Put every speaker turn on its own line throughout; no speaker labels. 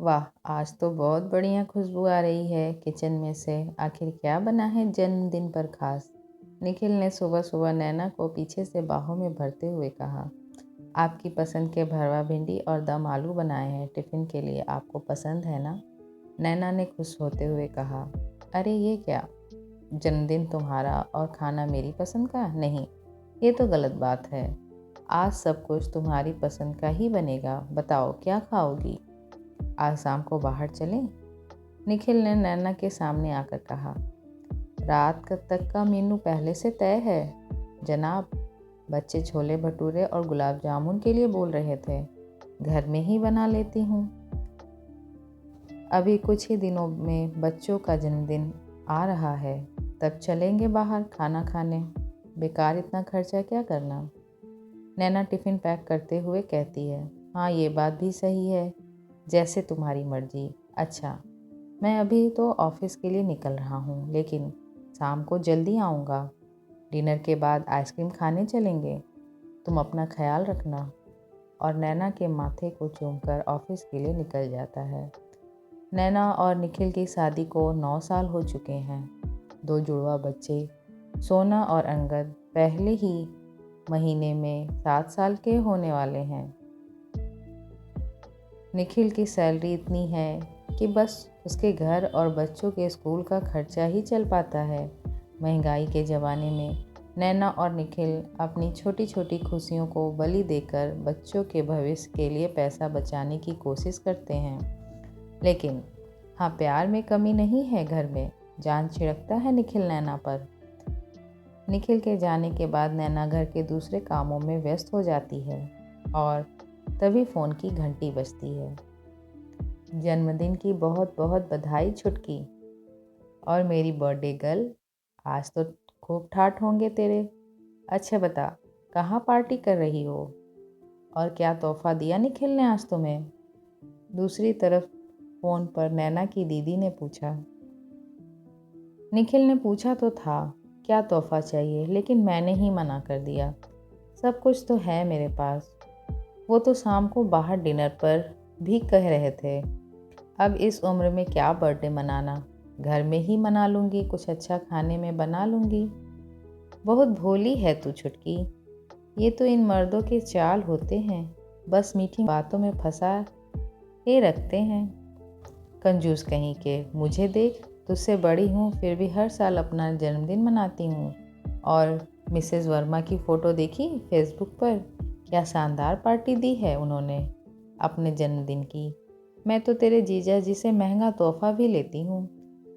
वाह! आज तो बहुत बढ़िया खुशबू आ रही है किचन में से। आखिर क्या बना है जन्मदिन पर खास? निखिल ने सुबह-सुबह नैना को पीछे से बाहों में भरते हुए कहा। आपकी पसंद के भरवा भिंडी और दम आलू बनाए हैं टिफ़िन के लिए, आपको पसंद है ना? नैना ने खुश होते हुए कहा। अरे ये क्या? जन्मदिन तुम्हारा और खाना मेरी पसंद का? नहीं, ये तो गलत बात है। आज सब कुछ तुम्हारी पसंद का ही बनेगा। बताओ क्या खाओगी? आज शाम को बाहर चलें? निखिल ने नैना के सामने आकर कहा। तक का मेनू पहले से तय है जनाब। बच्चे छोले भटूरे और गुलाब जामुन के लिए बोल रहे थे। घर में ही बना लेती हूँ। अभी कुछ ही दिनों में बच्चों का जन्मदिन आ रहा है, तब चलेंगे बाहर खाना खाने। बेकार इतना खर्चा क्या करना। नैना टिफ़िन पैक करते हुए कहती है। हाँ, ये बात भी सही है। जैसे तुम्हारी मर्जी। अच्छा, मैं अभी तो ऑफिस के लिए निकल रहा हूँ, लेकिन शाम को जल्दी आऊँगा। डिनर के बाद आइसक्रीम खाने चलेंगे। तुम अपना ख्याल रखना। और नैना के माथे को चूमकर ऑफिस के लिए निकल जाता है। नैना और निखिल की शादी को 9 साल हो चुके हैं। 2 जुड़वा बच्चे, सोना और अंगद, पहले ही महीने में 7 साल के होने वाले हैं। निखिल की सैलरी इतनी है कि बस उसके घर और बच्चों के स्कूल का खर्चा ही चल पाता है। महंगाई के ज़माने में नैना और निखिल अपनी छोटी छोटी खुशियों को बलि देकर बच्चों के भविष्य के लिए पैसा बचाने की कोशिश करते हैं। लेकिन हाँ, प्यार में कमी नहीं है घर में। जान छिड़कता है निखिल नैना पर। निखिल के जाने के बाद नैना घर के दूसरे कामों में व्यस्त हो जाती है और तभी फ़ोन की घंटी बजती है। जन्मदिन की बहुत बहुत बधाई छुटकी। और मेरी बर्थडे गर्ल, आज तो खूब ठाठ होंगे तेरे। अच्छा बता, कहाँ पार्टी कर रही हो? और क्या तोहफा दिया निखिल ने आज तुम्हें? दूसरी तरफ फ़ोन पर नैना की दीदी ने पूछा। निखिल ने पूछा तो था क्या तोहफा चाहिए, लेकिन मैंने ही मना कर दिया। सब कुछ तो है मेरे पास। वो तो शाम को बाहर डिनर पर भी कह रहे थे। अब इस उम्र में क्या बर्थडे मनाना, घर में ही मना लूँगी, कुछ अच्छा खाने में बना लूँगी। बहुत भोली है तू छुटकी। ये तो इन मर्दों के चाल होते हैं, बस मीठी बातों में फंसा के रखते हैं। कंजूस कहीं के, मुझे देख, तुझसे बड़ी हूँ फिर भी हर साल अपना जन्मदिन मनाती हूँ। और मिसेस वर्मा की फ़ोटो देखी फेसबुक पर? क्या शानदार पार्टी दी है उन्होंने अपने जन्मदिन की। मैं तो तेरे जीजा जी से महंगा तोहफा भी लेती हूँ।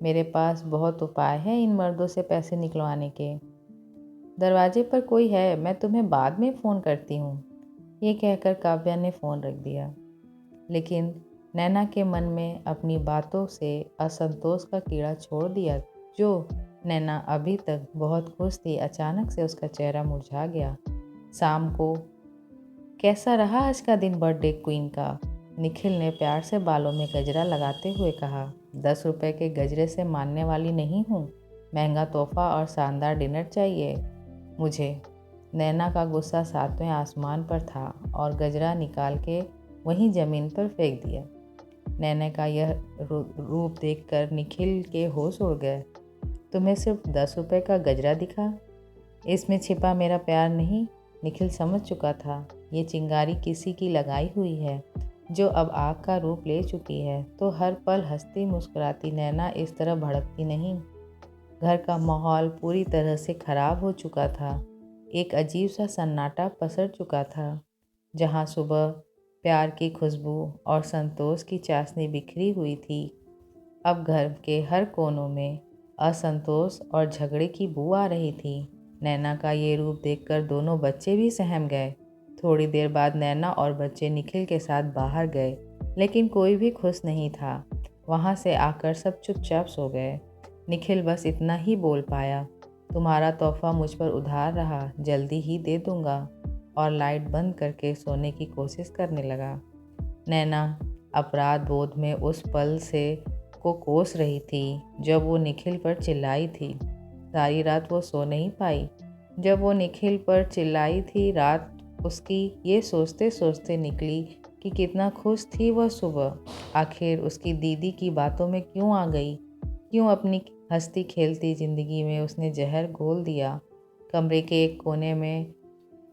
मेरे पास बहुत उपाय हैं इन मर्दों से पैसे निकलवाने के। दरवाजे पर कोई है, मैं तुम्हें बाद में फ़ोन करती हूँ। ये कहकर काव्या ने फ़ोन रख दिया। लेकिन नैना के मन में अपनी बातों से असंतोष का कीड़ा छोड़ दिया। जो नैना अभी तक बहुत खुश थी, अचानक से उसका चेहरा मुरझा गया। शाम को कैसा रहा आज का दिन बर्थडे क्वीन का? निखिल ने प्यार से बालों में गजरा लगाते हुए कहा। 10 रुपए के गजरे से मानने वाली नहीं हूँ। महंगा तोहफा और शानदार डिनर चाहिए मुझे। नैना का गुस्सा 7वें आसमान पर था और गजरा निकाल के वहीं ज़मीन पर फेंक दिया। नैना का यह रूप देखकर निखिल के होश उड़ गए। तुम्हें सिर्फ 10 रुपए का गजरा दिखा? इसमें छिपा मेरा प्यार नहीं। निखिल समझ चुका था ये चिंगारी किसी की लगाई हुई है, जो अब आग का रूप ले चुकी है। तो हर पल हंसती मुस्कुराती नैना इस तरह भड़कती नहीं। घर का माहौल पूरी तरह से खराब हो चुका था। एक अजीब सा सन्नाटा पसर चुका था। जहाँ सुबह प्यार की खुशबू और संतोष की चाशनी बिखरी हुई थी, अब घर के हर कोनों में असंतोष और झगड़े की बू आ रही थी। नैना का ये रूप देखकर दोनों बच्चे भी सहम गए। थोड़ी देर बाद नैना और बच्चे निखिल के साथ बाहर गए, लेकिन कोई भी खुश नहीं था। वहाँ से आकर सब चुपचाप सो गए। निखिल बस इतना ही बोल पाया, तुम्हारा तोहफा मुझ पर उधार रहा, जल्दी ही दे दूंगा। और लाइट बंद करके सोने की कोशिश करने लगा। नैना अपराध बोध में उस पल से को कोस रही थी जब वो निखिल पर चिल्लाई थी। सारी रात वो सो नहीं पाई। जब वो निखिल पर चिल्लाई थी, रात उसकी ये सोचते सोचते निकली कि कितना खुश थी वह सुबह। आखिर उसकी दीदी की बातों में क्यों आ गई? क्यों अपनी हंसती खेलती ज़िंदगी में उसने जहर घोल दिया? कमरे के एक कोने में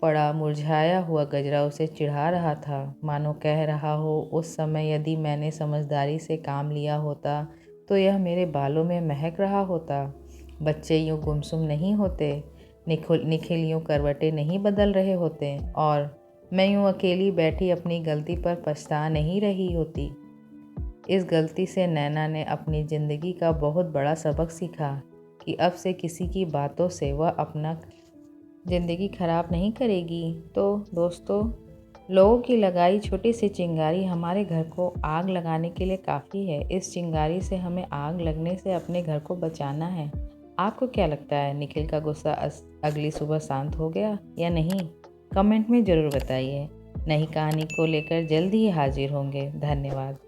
पड़ा मुरझाया हुआ गजरा उसे चिढ़ा रहा था, मानो कह रहा हो, उस समय यदि मैंने समझदारी से काम लिया होता तो यह मेरे बालों में महक रहा होता। बच्चे यूँ गुमसुम नहीं होते, निखिल यूँ करवटें नहीं बदल रहे होते, और मैं यूँ अकेली बैठी अपनी गलती पर पछता नहीं रही होती। इस गलती से नैना ने अपनी ज़िंदगी का बहुत बड़ा सबक सीखा कि अब से किसी की बातों से वह अपना ज़िंदगी खराब नहीं करेगी। तो दोस्तों, लोगों की लगाई छोटी सी चिंगारी हमारे घर को आग लगाने के लिए काफ़ी है। इस चिंगारी से हमें आग लगने से अपने घर को बचाना है। आपको क्या लगता है, निखिल का गुस्सा अगली सुबह शांत हो गया या नहीं? कमेंट में ज़रूर बताइए। नई कहानी को लेकर जल्द ही हाजिर होंगे। धन्यवाद।